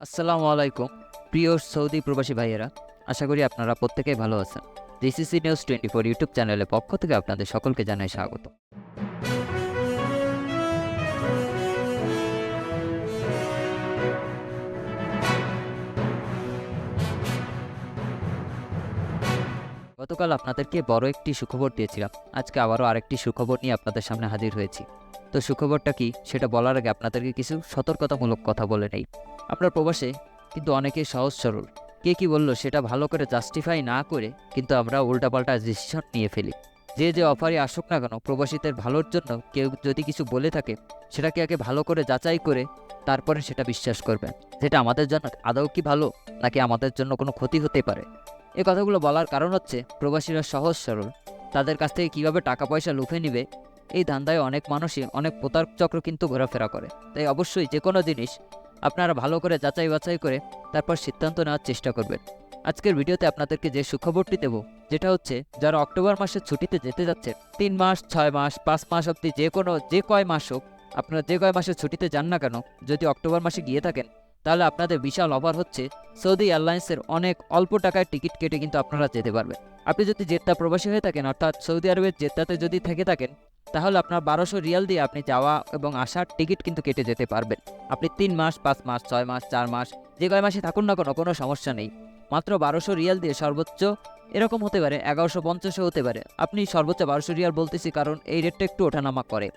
আসসালামু আলাইকুম প্রিয় সৌদি প্রবাসী ভাইয়েরা, আশা করি আপনারা প্রত্যেকেই ভালো আছেন। জিসিসি নিউজ 24 ইউটিউব চ্যানেলের পক্ষ থেকে আপনাদের সকলকে জানাই স্বাগত। গতকাল আপনাদেরকে বড় একটি সুখবর দিয়েছিলাম, আজকে আবারও আরেকটি সুখবর নিয়ে আপনাদের সামনে হাজির হয়েছি। তো সুখবরটা কি সেটা বলার আগে আপনাদেরকে কিছু সতর্কতামূলক কথা বলে নেই। আপনার প্রবাসে কিন্তু অনেকেই সহজ সরল, কে কি বললো সেটা ভালো করে জাস্টিফাই না করে কিন্তু আমরা উল্টাপাল্টা ডিসিশন নিয়ে ফেলি। যে অফারই আসুক না কেন, প্রবাসীদের ভালোর জন্য কেউ যদি কিছু বলে থাকে সেটাকে আগে ভালো করে যাচাই করে তারপরে সেটা বিশ্বাস করবেন, যেটা আমাদের জন্য আদৌ কি ভালো নাকি আমাদের জন্য কোনো ক্ষতি হতে পারে। এই কথাগুলো বলার কারণ হচ্ছে প্রবাসীরা সহজ সরল, তাদের কাছ থেকে কীভাবে টাকা পয়সা লুফে নিবে এই ধান্দায় অনেক মানুষই অনেক প্রতারক চক্র কিন্তু ঘোরাফেরা করে। তাই অবশ্যই যে কোনো জিনিস আপনারা ভালো করে যাচাই বাছাই করে তারপর সিদ্ধান্ত নেওয়ার চেষ্টা করবেন। আজকের ভিডিওতে আপনাদেরকে যে সুখবরটি দেব, যেটা হচ্ছে যারা অক্টোবর মাসের ছুটিতে যেতে যাচ্ছে, 3 মাস 6 মাস 5 মাস অবধি যে কয় মাস হোক, আপনারা যে কয় মাসের ছুটিতে যান না কেন, যদি অক্টোবর মাসে গিয়ে থাকেন তাহলে আপনাদের বিশাল অফার হচ্ছে সৌদি এয়ারলাইন্সের অনেক অল্প টাকায় টিকিট কেটে কিন্তু আপনারা যেতে পারবেন। আপনি যদি জেদ্দা প্রবাসী হয়ে থাকেন, অর্থাৎ সৌদি আরবের জেদ্দাতে যদি থেকে থাকেন, তাহলে আপনার 1200 রিয়াল দিয়ে আপনি যাওয়া এবং আসার টিকিট কিন্তু কেটে যেতে পারবেন। আপনি 3 মাস 5 মাস 6 মাস 4 মাস যে কয় মাসে থাকুন না কোনো সমস্যা নেই। মাত্র 1200 রিয়াল দিয়ে সর্বোচ্চ এরকম হতে পারে 1150 হতে পারে। আপনি সর্বোচ্চ 1200 রিয়াল বলতেছি কারণ এই রেটটা একটু ওঠানামা করে,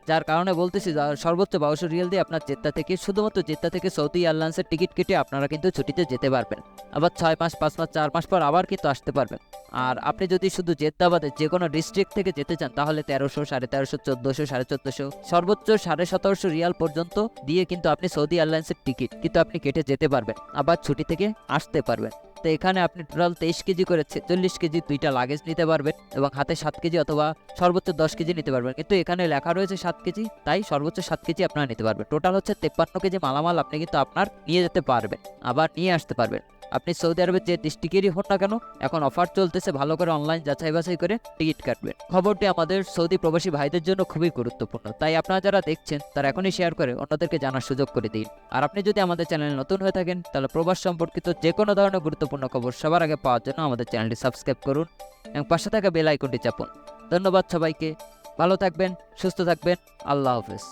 যার কারণে বলতেছি সর্বোচ্চ 1200 রিয়াল দিয়ে আপনার জেদ্দা থেকে, শুধুমাত্র জেদ্দা থেকে সৌদি এয়ারলাইন্সের টিকিট কেটে আপনারা কিন্তু ছুটিতে যেতে পারবেন। আবার 6 মাস 5 মাস 4 মাস পর আবার কিন্তু আসতে পারবেন। আর আপনি যদি শুধু জেদ্দা বাদে যে কোনো ডিস্ট্রিক্ট থেকে যেতে চান তাহলে 1300 1350 1400 1450 সর্বোচ্চ 1750 রিয়াল পর্যন্ত দিয়ে কিন্তু আপনি সৌদি এয়ারলাইন্সের টিকিট কিন্তু আপনি কেটে যেতে পারবেন, আবার ছুটি থেকে আসতে পারবেন। তো এখানে আপনি টোটাল 23 কেজি করে 46 কেজি দুইটা লাগেজ নিতে পারবেন এবং হাতে 7 কেজি অথবা সর্বোচ্চ 10 কেজি নিতে পারবেন, কিন্তু এখানে লেখা রয়েছে 7 কেজি, তাই সর্বোচ্চ 7 কেজি আপনারা নিতে পারবেন। টোটাল হচ্ছে 53 কেজি মালামাল আপনি কিন্তু আপনার নিয়ে যেতে পারবেন, আবার নিয়ে আসতে পারবেন। আপনি সৌদি আরবের যে ডিস্ট্রিক্টেরই হন না কেন, এখন অফার চলতেছে, ভালো করে অনলাইন যাচাই বাছাই করে টিকিট কাটবেন। খবরটি আমাদের সৌদি প্রবাসী ভাইদের জন্য খুবই গুরুত্বপূর্ণ, তাই আপনারা যারা দেখছেন তারা এখনই শেয়ার করে অন্যদেরকে জানার সুযোগ করে দিন। আর আপনি যদি আমাদের চ্যানেলে নতুন হয়ে থাকেন তাহলে প্রবাস সম্পর্কিত যে কোনো ধরনের গুরুত্বপূর্ণ খবর সবার আগে পাওয়ার জন্য আমাদের চ্যানেলটি সাবস্ক্রাইব করুন এবং পাশে থাকা বেল আইকনটি চাপুন। ধন্যবাদ সবাইকে, ভালো থাকবেন, সুস্থ থাকবেন, আল্লাহ হাফেজ।